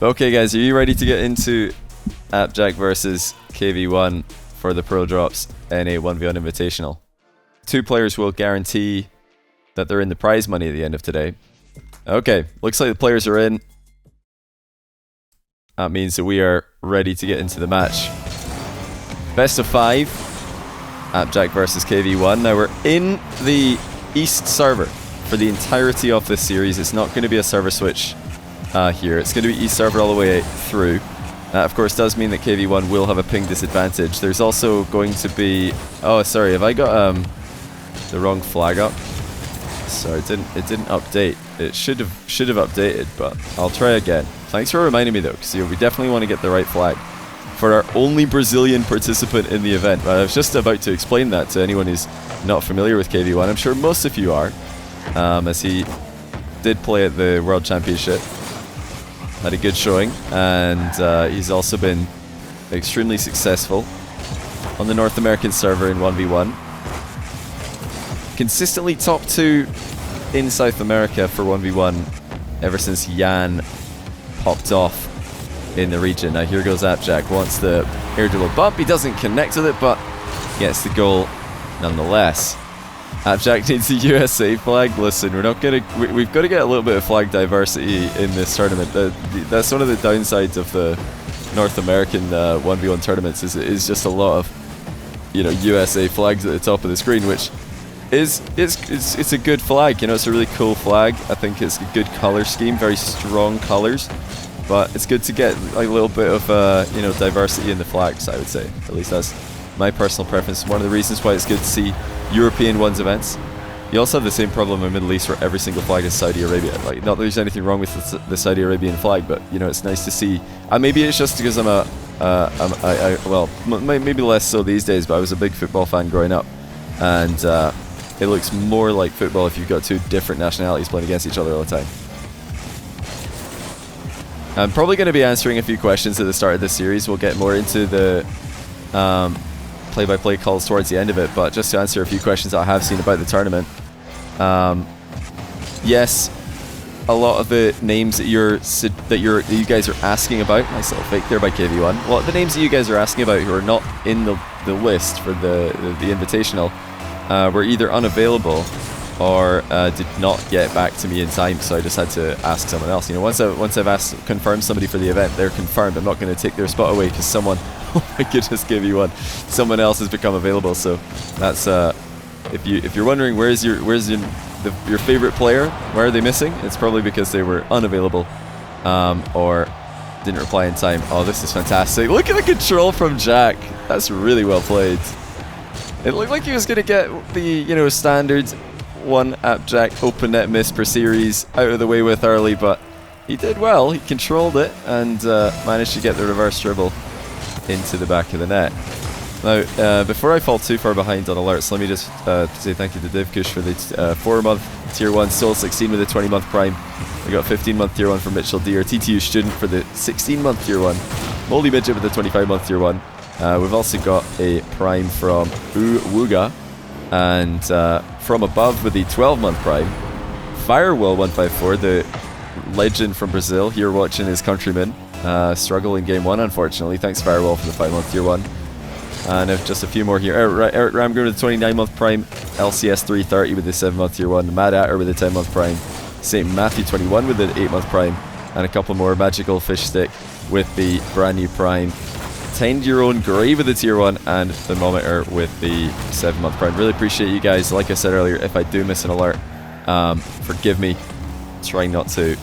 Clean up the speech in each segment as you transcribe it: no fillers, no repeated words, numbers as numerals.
Okay guys, are you ready to get into AppJack versus Kv1 for the ProDrops NA 1v1 Invitational? 2 players will guarantee that they're in the prize money at the end of today. Okay, looks like the players are in. That means that we are ready to get into the match. Best of 5, AppJack versus Kv1. Now we're in the East server for the entirety of this series. It's not going to be a server switch here. It's going to be East server all the way through. Of course, does mean that Kv1 will have a ping disadvantage. There's also going to be... Oh, sorry, have I got the wrong flag up? Sorry, it didn't update. It should have updated, but I'll try again. Thanks for reminding me though, because we definitely want to get the right flag for our only Brazilian participant in the event. I was just about to explain that to anyone who's not familiar with Kv1. I'm sure most of you are, as he did play at the World Championship. Had a good showing, and he's also been extremely successful on the North American server in 1v1. Consistently top 2 in South America for 1v1 ever since Jan popped off in the region. Now here goes AppJack, wants the air dribble bump, he doesn't connect with it, but gets the goal nonetheless. AppJack needs a USA flag. Listen, we're not gonna. We've got to get a little bit of flag diversity in this tournament. That's one of the downsides of the North American 1v1 tournaments. Is just a lot of, you know, USA flags at the top of the screen, which it's a good flag. You know, it's a really cool flag. I think it's a good color scheme, very strong colors. But it's good to get like a little bit of you know, diversity in the flags. I would say, at least that's my personal preference. One of the reasons why it's good to see European ones events. You also have the same problem in the Middle East where every single flag is Saudi Arabia. Like, not that there's anything wrong with the Saudi Arabian flag, but you know, it's nice to see. Maybe it's just because I'm well, maybe less so these days, but I was a big football fan growing up, and it looks more like football if you've got 2 different nationalities playing against each other all the time. I'm probably going to be answering a few questions at the start of this series. We'll get more into the play-by-play calls towards the end of it, but just to answer a few questions that I have seen about the tournament. Yes, a lot of the names that you guys are asking about, nice little fake there by Kv1. A lot of the names that you guys are asking about who are not in the list for the Invitational were either unavailable or did not get back to me in time, so I just had to ask someone else. You know, once I've confirmed somebody for the event, they're confirmed. I'm not going to take their spot away because someone, oh my goodness, Kv1, someone else has become available. So that's if you're wondering where's your favorite player, why are they missing? It's probably because they were unavailable or didn't reply in time. Oh, this is fantastic! Look at the control from Jack. That's really well played. It looked like he was going to get the, you know, standard 1 AppJack open net miss per series out of the way with early, but he did well. He controlled it and managed to get the reverse dribble into the back of the net. Now, before I fall too far behind on alerts, let me just say thank you to DivKush for the 4-month Tier 1, Soul 16 with a 20-month Prime. We got 15-month Tier 1 from Mitchell D, our TTU student for the 16-month Tier 1. Moldy Midget with a 25-month Tier 1. We've also got a Prime from Wuga, and from above with the 12-month Prime, Firewall 154, the legend from Brazil, here watching his countrymen struggle in Game 1, unfortunately. Thanks, Firewall, for the 5-month Tier 1. And just a few more here. Eric Ramgren with the 29-month Prime, LCS 330 with the 7-month Tier 1, Mad Atter with the 10-month Prime, St. Matthew 21 with the 8-month Prime, and a couple more. Magical Fish Stick with the brand new Prime, Tend Your Own Grey with the Tier 1, and Thermometer with the 7-month Prime. Really appreciate you guys. Like I said earlier, if I do miss an alert, forgive me. Trying not to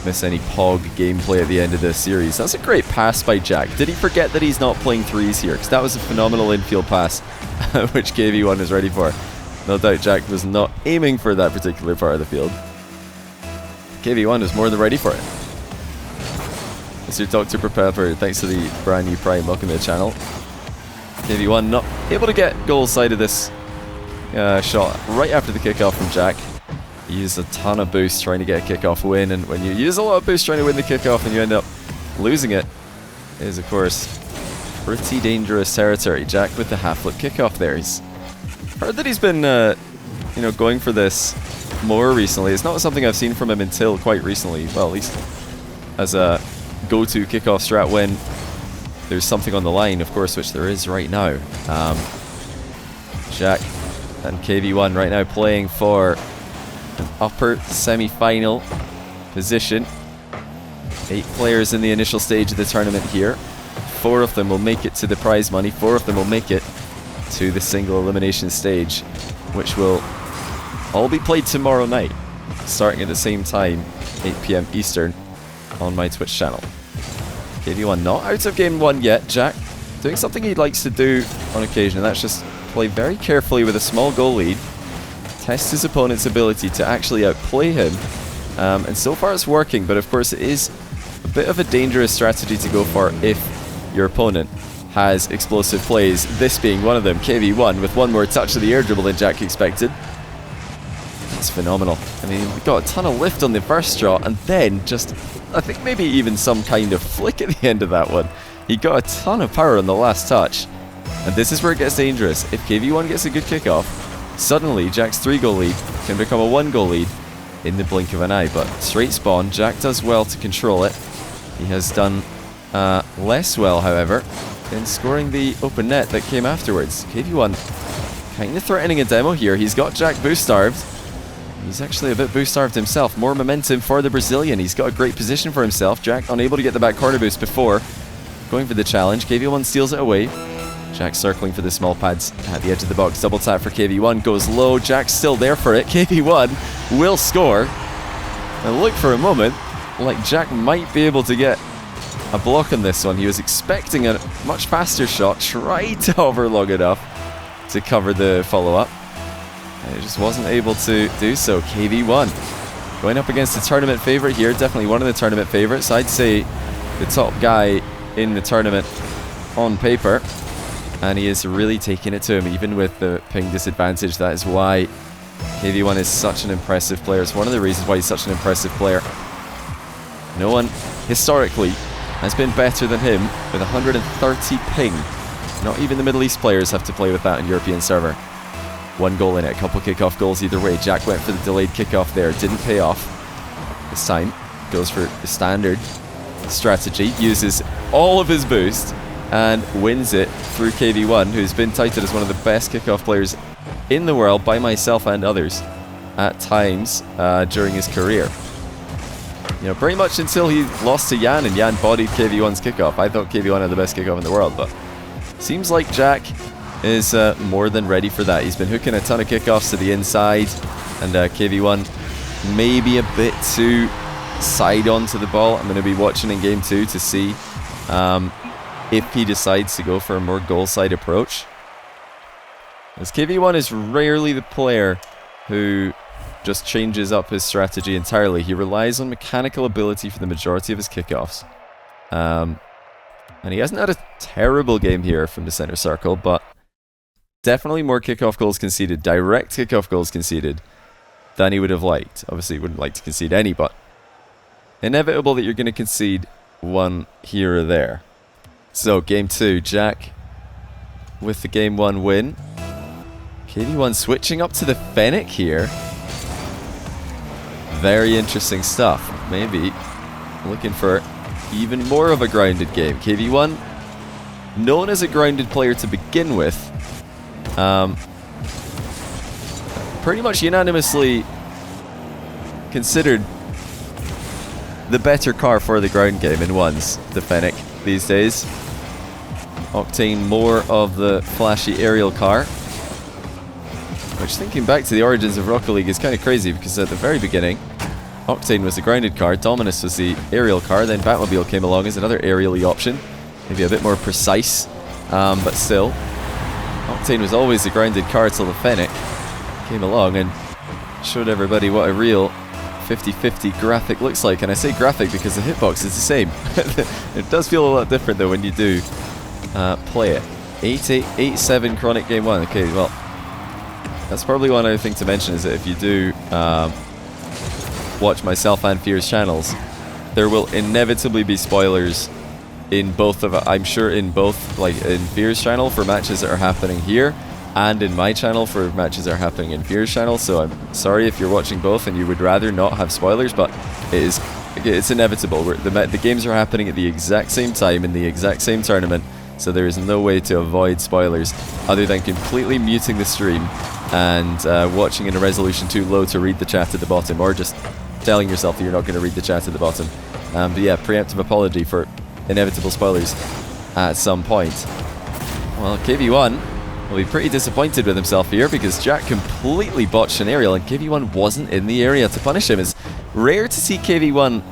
miss any POG gameplay at the end of this series. That's a great pass by Jack. Did he forget that he's not playing threes here? Because that was a phenomenal infield pass, which Kv1 is ready for. No doubt Jack was not aiming for that particular part of the field. Kv1 is more than ready for it. Mr. Dr. Prepper, thanks to the brand new Prime. Welcome to the channel. Kv1 not able to get goal side of this shot right after the kickoff from Jack. He used a ton of boost trying to get a kickoff win, and when you use a lot of boost trying to win the kickoff and you end up losing it, is of course pretty dangerous territory. Jack with the half-flip kickoff there. He's heard that he's been you know, going for this more recently. It's not something I've seen from him until quite recently. Well, at least as a go-to kickoff strat when there's something on the line, of course, which there is right now. Jack and Kv1 right now playing for an upper semi-final position. 8 players in the initial stage of the tournament here. 4 of them will make it to the prize money. 4 of them will make it to the single elimination stage, which will all be played tomorrow night, starting at the same time, 8 PM Eastern, on my Twitch channel. Kv1 not out of game 1 yet. Jack doing something he likes to do on occasion, and that's just play very carefully with a small goal lead, test his opponent's ability to actually outplay him, and so far it's working, but of course it is a bit of a dangerous strategy to go for if your opponent has explosive plays, this being one of them. Kv1 with one more touch of the air dribble than Jack expected. That's phenomenal. I mean, we got a ton of lift on the first shot, and then just, I think maybe even some kind of flick at the end of that one. He got a ton of power on the last touch. And this is where it gets dangerous. If Kv1 gets a good kickoff, suddenly Jack's 3-goal lead can become a 1-goal lead in the blink of an eye. But straight spawn, Jack does well to control it. He has done less well, however, in scoring the open net that came afterwards. Kv1 kind of threatening a demo here. He's got Jack boost-starved. He's actually a bit boost-starved himself. More momentum for the Brazilian. He's got a great position for himself. Jack unable to get the back corner boost before going for the challenge. Kv1 steals it away. Jack circling for the small pads at the edge of the box. Double tap for Kv1. Goes low. Jack's still there for it. Kv1 will score. And look for a moment like Jack might be able to get a block on this one. He was expecting a much faster shot. Tried to hover long enough to cover the follow-up. And he just wasn't able to do so. Kv1 going up against the tournament favorite here. Definitely one of the tournament favorites. I'd say the top guy in the tournament on paper. And he is really taking it to him, even with the ping disadvantage. That is why Kv1 is such an impressive player. It's one of the reasons why he's such an impressive player. No one, historically, has been better than him with 130 ping. Not even the Middle East players have to play with that on European server. 1 goal in it, a couple kickoff goals either way. Jack went for the delayed kickoff there. Didn't pay off. This time, goes for the standard strategy. Uses all of his boost and wins it through Kv1, who's been touted as one of the best kickoff players in the world by myself and others at times during his career. You know, pretty much until he lost to Jan, and Jan bodied Kv1's kickoff. I thought Kv1 had the best kickoff in the world, but seems like Jack is more than ready for that. He's been hooking a ton of kickoffs to the inside, and Kv1 maybe a bit too side on to the ball. I'm going to be watching in game 2 to see if he decides to go for a more goal side approach. As Kv1 is rarely the player who just changes up his strategy entirely. He relies on mechanical ability for the majority of his kickoffs. And he hasn't had a terrible game here from the center circle, but definitely more kickoff goals conceded, direct kickoff goals conceded, than he would have liked. Obviously, he wouldn't like to concede any, but inevitable that you're going to concede one here or there. So, game 2, Jack with the game 1 win. Kv1 switching up to the Fennec here. Very interesting stuff. Maybe looking for even more of a grounded game. Kv1, known as a grounded player to begin with, pretty much unanimously considered the better car for the ground game in ones, the Fennec these days. Octane more of the flashy aerial car, which, thinking back to the origins of Rocket League, is kind of crazy, because at the very beginning Octane was the grounded car, Dominus was the aerial car, then Batmobile came along as another aerial-y option, maybe a bit more precise, but still Octane was always the grounded car till the Fennec came along and showed everybody what a real 50-50 graphic looks like. And I say graphic because the hitbox is the same. It does feel a lot different though when you do play it. 8-8, 8-7 Chronic game 1. Okay, well, that's probably one other thing to mention, is that if you do watch myself and Fear's channels, there will inevitably be spoilers in both of, I'm sure in both, like in Fear's channel for matches that are happening here, and in my channel for matches that are happening in Fear's channel. So I'm sorry if you're watching both and you would rather not have spoilers, but it is it's inevitable. The games are happening at the exact same time in the exact same tournament, so there is no way to avoid spoilers other than completely muting the stream and watching in a resolution too low to read the chat at the bottom, or just telling yourself that you're not going to read the chat at the bottom. But yeah, preemptive apology for inevitable spoilers at some point. Well, Kv1 will be pretty disappointed with himself here because Jack completely botched an aerial and Kv1 wasn't in the area to punish him. It's rare to see Kv1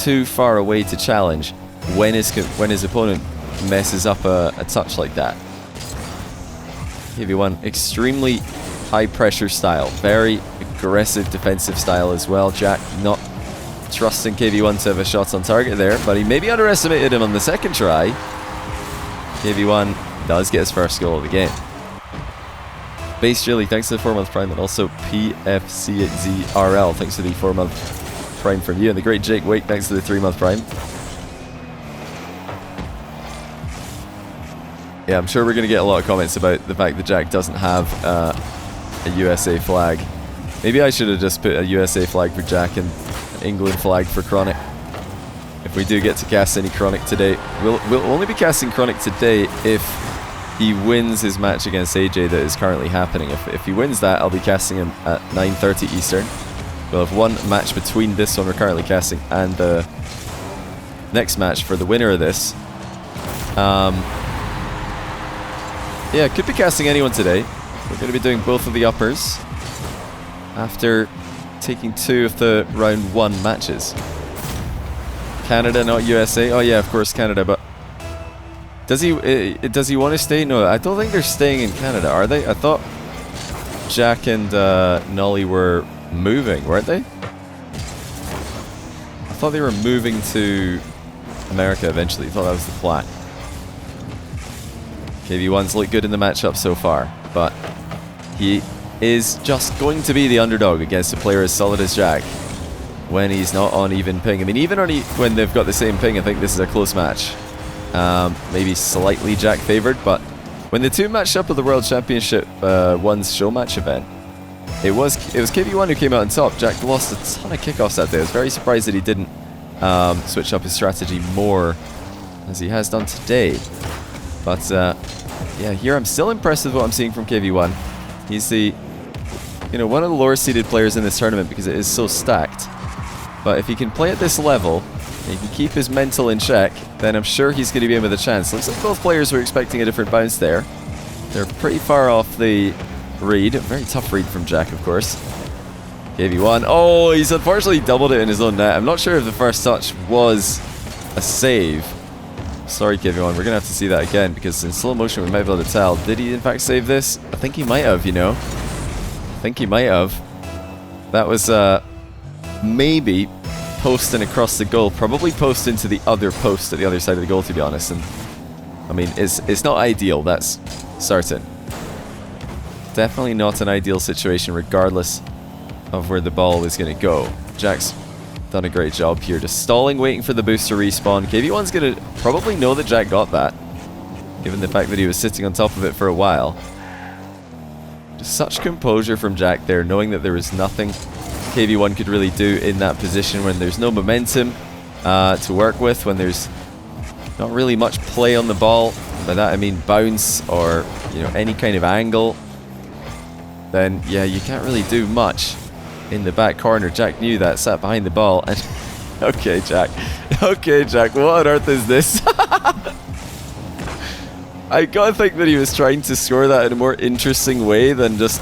too far away to challenge when his opponent messes up a touch like that. Kv1, extremely high pressure style, very aggressive defensive style as well. Jack not trusting Kv1 to have a shot on target there, but he maybe underestimated him on the second try. Kv1 does get his first goal of the game. Base Jilly, thanks to the 4-month prime, and also PFCZRL, thanks to the 4-month prime from you, and the great Jake Wake, thanks to the 3-month prime. Yeah, I'm sure we're going to get a lot of comments about the fact that Jack doesn't have a USA flag. Maybe I should have just put a USA flag for Jack and an England flag for Chronic. If we do get to cast any Chronic today, we'll only be casting Chronic today if he wins his match against AJ that is currently happening. If he wins that, I'll be casting him at 9:30 Eastern. We'll have one match between this one we're currently casting and the next match for the winner of this. Yeah, could be casting anyone today. We're going to be doing both of the uppers after taking 2 of the round 1 matches. Canada, not USA. Oh yeah, of course Canada, but does he want to stay? No, I don't think they're staying in Canada, are they? I thought Jack and Nolly were moving, weren't they? I thought they were moving to America eventually. I thought that was the plan. Kv1's looked good in the matchup so far, but he is just going to be the underdog against a player as solid as Jack when he's not on even ping. I mean, even when they've got the same ping, I think this is a close match. Maybe slightly Jack favored, but when the two matched up at the World Championship one's show match event, it was Kv1 who came out on top. Jack lost a ton of kickoffs that day. I was very surprised that he didn't switch up his strategy more as he has done today. But yeah, here I'm still impressed with what I'm seeing from Kv1. He's the, one of the lower seeded players in this tournament because it is so stacked. But if he can play at this level, and he can keep his mental in check, then I'm sure he's going to be in with a chance. Looks like both players were expecting a different bounce there. They're pretty far off the read. A very tough read from Jack, of course. Kv1. Oh, he's unfortunately doubled it in his own net. I'm not sure if the first touch was a save. Sorry, Kv1. We're going to have to see that again because in slow motion we might be able to tell. Did he in fact save this? I think he might have, I think he might have. That was maybe posting across the goal. Probably post into the other post at the other side of the goal, to be honest. And I mean, it's not ideal, that's certain. Definitely not an ideal situation regardless of where the ball is going to go. Jack's done a great job here, just stalling, waiting for the boost to respawn. Kv1's going to probably know that Jack got that, given the fact that he was sitting on top of it for a while. Just such composure from Jack there, knowing that there was nothing Kv1 could really do in that position when there's no momentum to work with, when there's not really much play on the ball. By that I mean bounce or any kind of angle. Then yeah, you can't really do much in the back corner. Jack knew that, sat behind the ball, and okay, Jack, what on earth is this? I gotta think that he was trying to score that in a more interesting way than just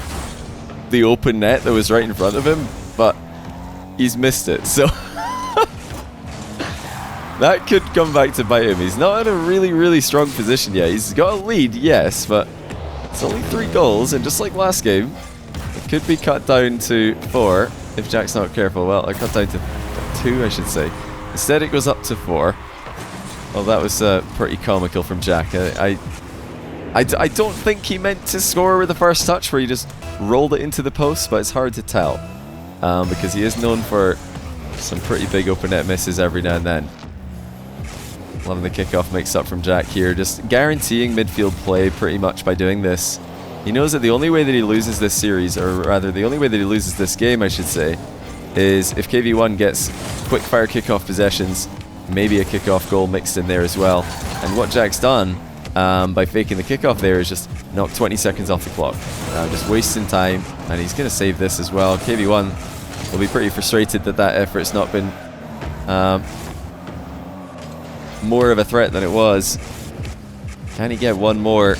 the open net that was right in front of him, but he's missed it, so that could come back to bite him. He's not in a really strong position yet. He's got a lead, yes, but it's only 3 goals, and just like last game, it could be cut down to 4 if Jack's not careful. Well, cut down to 2, I should say. Instead, it goes up to 4. Well, that was pretty comical from Jack. I don't think he meant to score with the first touch where he just rolled it into the post, but it's hard to tell because he is known for some pretty big open net misses every now and then. Loving the kickoff mix up from Jack here, just guaranteeing midfield play pretty much by doing this. He knows that the only way that he loses this series, or rather the only way that he loses this game, I should say, is if Kv1 gets quick fire kickoff possessions, maybe a kickoff goal mixed in there as well. And what Jack's done by faking the kickoff there is just knock 20 seconds off the clock. Just wasting time, and he's going to save this as well. Kv1 will be pretty frustrated that that effort's not been more of a threat than it was. Can he get one more?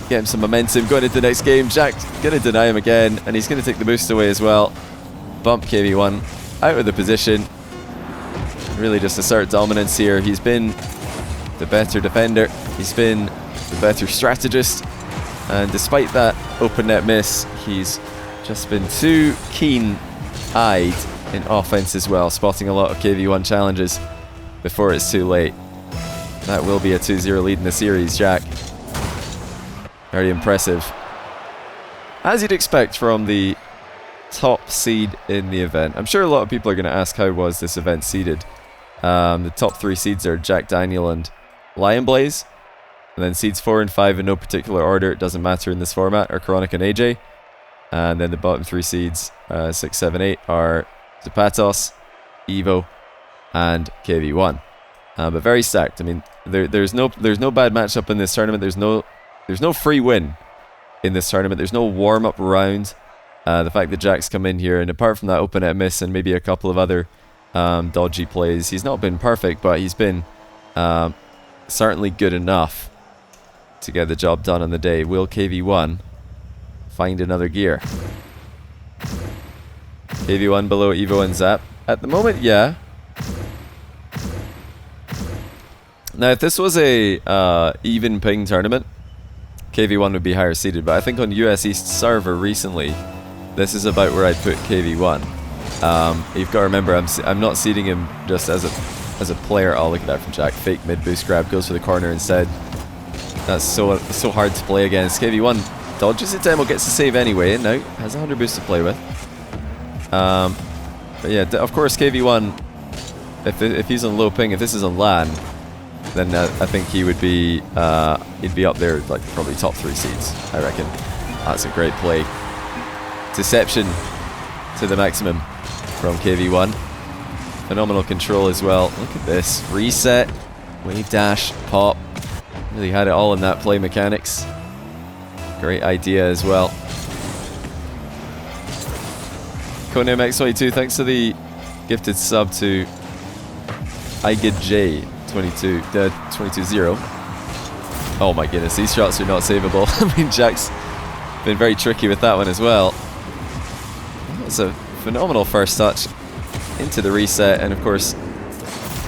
Get him some momentum going into the next game. Jack's going to deny him again, and he's going to take the boost away as well. Bump Kv1 out of the position. Really just assert dominance here. He's been the better defender. He's been the better strategist. And despite that open net miss, he's just been too keen-eyed in offense as well, spotting a lot of Kv1 challenges before it's too late. That will be a 2-0 lead in the series, Jack. Very impressive. As you'd expect from the top seed in the event. I'm sure a lot of people are going to ask how was this event seeded. The top 3 seeds are Jack, Daniel, and Lion Blaze. And then seeds 4 and 5 in no particular order, it doesn't matter in this format, are Chronic and AJ. And then the bottom 3 seeds, 6, 7, 8, are Zapatos, Evo, and Kv1. But very stacked. I mean, there's no bad matchup in this tournament. There's no free win in this tournament. There's no warm-up round. The fact that Jack's come in here, and apart from that open net miss and maybe a couple of other dodgy plays, he's not been perfect, but he's been certainly good enough to get the job done on the day. Will Kv1 find another gear? Kv1 below Evo and Zap. At the moment, yeah. Now, if this was a even ping tournament, Kv1 would be higher seeded, but I think on US East server recently, this is about where I'd put Kv1. You've got to remember, I'm not seeding him just as a player. Oh, look at that from Jack. Fake mid boost grab, goes for the corner instead. That's so hard to play against. Kv1 dodges the demo, gets the save anyway, and now has 100 boost to play with. But yeah, of course Kv1, if he's on low ping, if this is on LAN, then I think he'd be up there, like probably top 3 seeds, I reckon. That's a great play. Deception to the maximum from Kv1. Phenomenal control as well. Look at this. Reset, wave dash, pop. Really had it all in that play mechanics. Great idea as well. Conem X22, thanks for the gifted sub to IGJ22, 22-0. Oh my goodness, these shots are not savable. I mean, Jack's been very tricky with that one as well. That's a phenomenal first touch into the reset, and of course,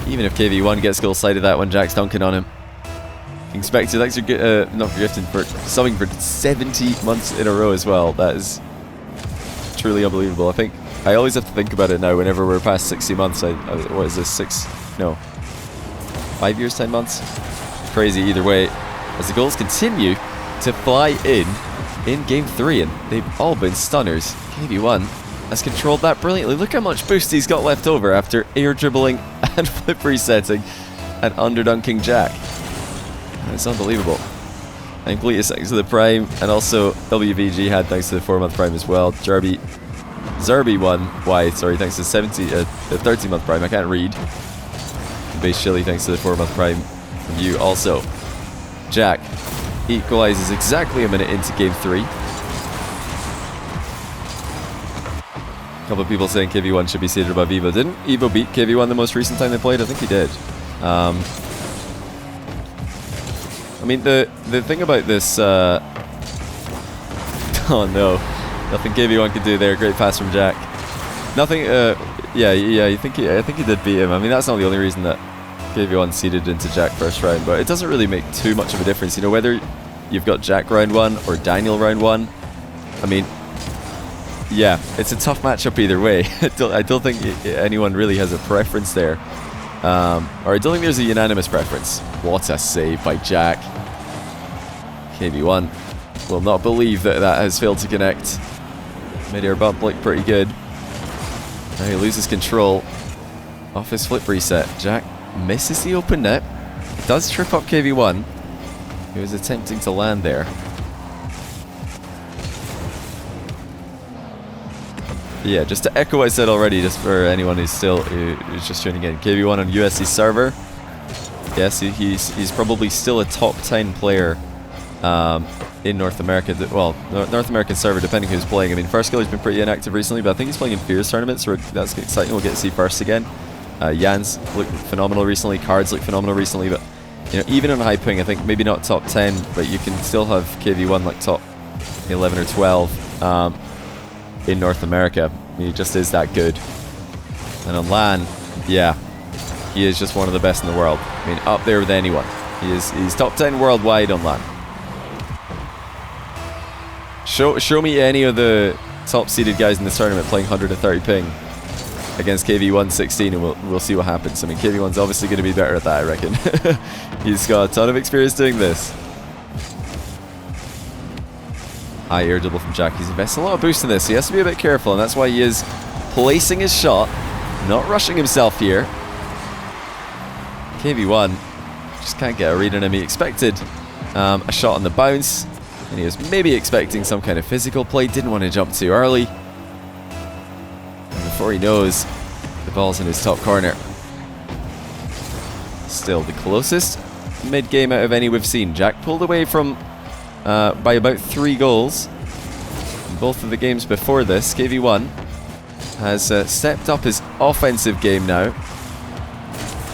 even if Kv1 gets goal side of that one, Jack's dunking on him. Expected, thanks for not forgetting for subbing for 70 months in a row as well. That is truly unbelievable. I think I always have to think about it now whenever we're past 60 months. What is this, 5 years, 10 months? Crazy either way, as the goals continue to fly in game 3, and they've all been stunners. Kv1 has controlled that brilliantly. Look how much boost he's got left over after air dribbling and flip resetting and underdunking Jack. It's unbelievable. And Gletus thanks to the Prime, and also WVG had thanks to the 4-month Prime as well. Zerby1Y, sorry, thanks to the 13-month Prime. I can't read. Base Chili, thanks to the 4-month Prime from you also. Jack equalizes exactly a minute into game 3. A couple of people saying Kv1 should be seated above Evo. Didn't Evo beat Kv1 the most recent time they played? I think he did. I mean, the thing about this... oh no. Nothing Kv1 could do there. Great pass from Jack. Nothing... yeah, I think he did beat him. I mean, that's not the only reason that Kv1 seeded into Jack first round, but it doesn't really make too much of a difference. You know, whether you've got Jack round 1 or Daniel round 1, I mean, yeah, it's a tough matchup either way. I don't think anyone really has a preference there. Or I don't think there's a unanimous preference. What a save by Jack. Kv1 will not believe that has failed to connect. Mid-air bump looked pretty good. Now he loses control off his flip reset. Jack misses the open net. It does trip up Kv1, who was attempting to land there. Yeah, just to echo what I said already, just for anyone who's just tuning in. Kv1 on USC server. Yes, he's probably still a top 10 player in North America. Well, North American server, depending who's playing. I mean, First Killer's been pretty inactive recently, but I think he's playing in Fears tournaments, so that's exciting. We'll get to see First again. Jan's looked phenomenal recently. Cards looked phenomenal recently, but you know, even on high ping, I think maybe not top 10, but you can still have Kv1 like top 11 or 12 in North America. I mean, he just is that good. And on LAN, yeah, he is just one of the best in the world. I mean, up there with anyone. He's top 10 worldwide on LAN. Show me any of the top seeded guys in this tournament playing 130 ping against Kv1 16, and we'll see what happens. I mean, Kv1's obviously going to be better at that, I reckon. He's got a ton of experience doing this. High air double from Jack. He's investing a lot of boost in this, so he has to be a bit careful, and that's why he is placing his shot, not rushing himself here. Kv1 just can't get a read on him. He expected a shot on the bounce, and he was maybe expecting some kind of physical play. Didn't want to jump too early. And before he knows, the ball's in his top corner. Still the closest mid-game out of any we've seen. Jack pulled away from by about 3 goals in both of the games before this. Kv1 has stepped up his offensive game now.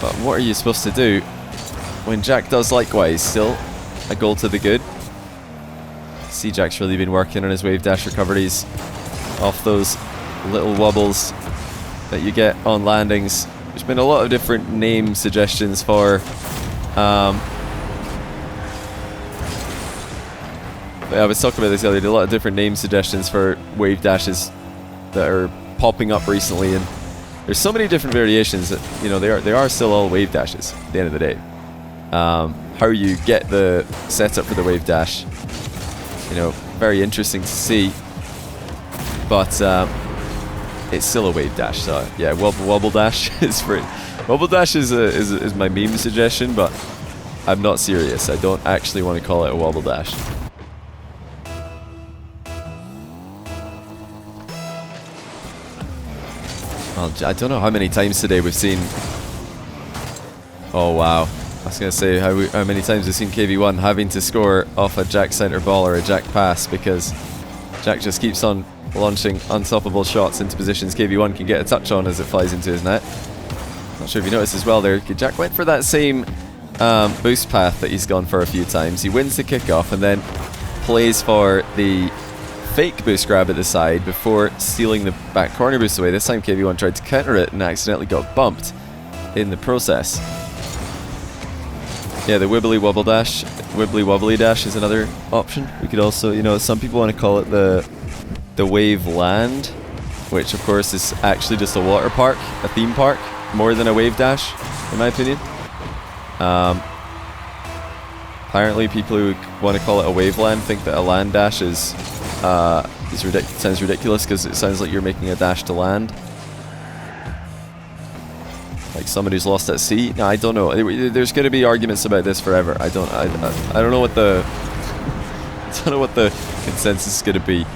But what are you supposed to do when Jack does likewise? Still a goal to the good. See, Jack's really been working on his wave dash recoveries off those little wobbles that you get on landings. There's been a lot of different name suggestions for I was talking about this earlier. A lot of different name suggestions for wave dashes that are popping up recently, and there's so many different variations that, you know, they are still all wave dashes at the end of the day. How you get the setup for the wave dash, you know, very interesting to see, but it's still a wave dash. So yeah, wobble dash is free. Wobble dash is my meme suggestion, but I'm not serious. I don't actually want to call it a wobble dash. Well, I don't know how many times today we've seen. Oh wow. I was going to say how many times we've seen Kv1 having to score off a Jack center ball or a Jack pass, because Jack just keeps on launching unstoppable shots into positions Kv1 can get a touch on as it flies into his net. Not sure if you noticed as well there, Jack went for that same boost path that he's gone for a few times. He wins the kickoff and then plays for the fake boost grab at the side before stealing the back corner boost away. This time Kv1 tried to counter it and accidentally got bumped in the process. Yeah, the wibbly wobble dash, wibbly wobbly dash is another option. We could also, you know, some people want to call it the wave land, which of course is actually just a water park, a theme park, more than a wave dash, in my opinion. Apparently people who want to call it a wave land think that a land dash sounds ridiculous because it sounds like you're making a dash to land. Like somebody who's lost at sea. No, I don't know. There's going to be arguments about this forever. I don't know what the consensus is going to be.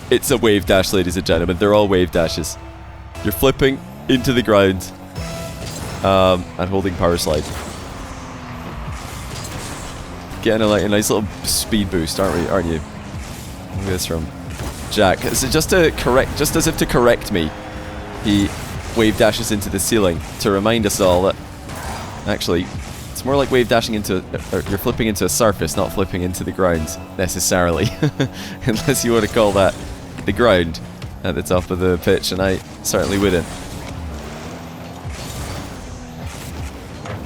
It's a wave dash, ladies and gentlemen. They're all wave dashes. You're flipping into the ground and holding power slide. Getting a nice little speed boost, aren't you? Look at this from Jack. So just as if to correct me, he wave dashes into the ceiling to remind us all that actually it's more like wave dashing into you're flipping into a surface, not flipping into the ground necessarily. Unless you want to call that the ground at the top of the pitch, and I certainly wouldn't.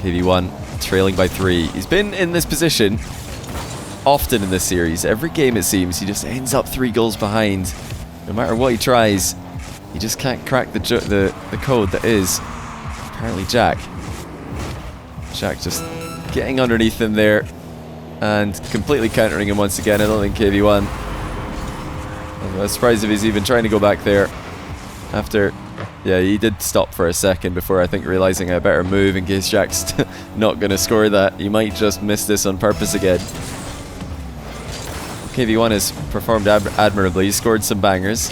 Kv1 trailing by 3. He's been in this position often in this series. Every game it seems he just ends up 3 goals behind. No matter what he tries, he just can't crack the code that is apparently Jack. Jack just getting underneath him there and completely countering him once again. I don't think Kv1. I'm surprised if he's even trying to go back there after. Yeah, he did stop for a second before I think realizing I better move in case Jack's not going to score that. He might just miss this on purpose again. Kv1 has performed admirably. He scored some bangers.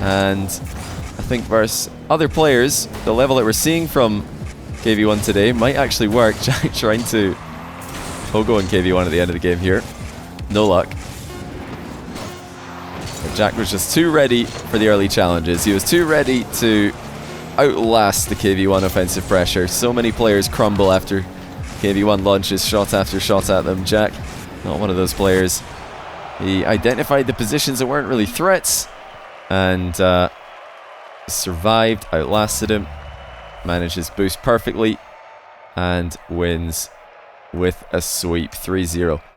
And I think versus other players, the level that we're seeing from Kv1 today might actually work. Jack trying to pogo on Kv1 at the end of the game here. No luck. But Jack was just too ready for the early challenges. He was too ready to outlast the Kv1 offensive pressure. So many players crumble after Kv1 launches shot after shot at them. Jack, not one of those players. He identified the positions that weren't really threats and survived, outlasted him, managed his boost perfectly, and wins with a sweep 3-0.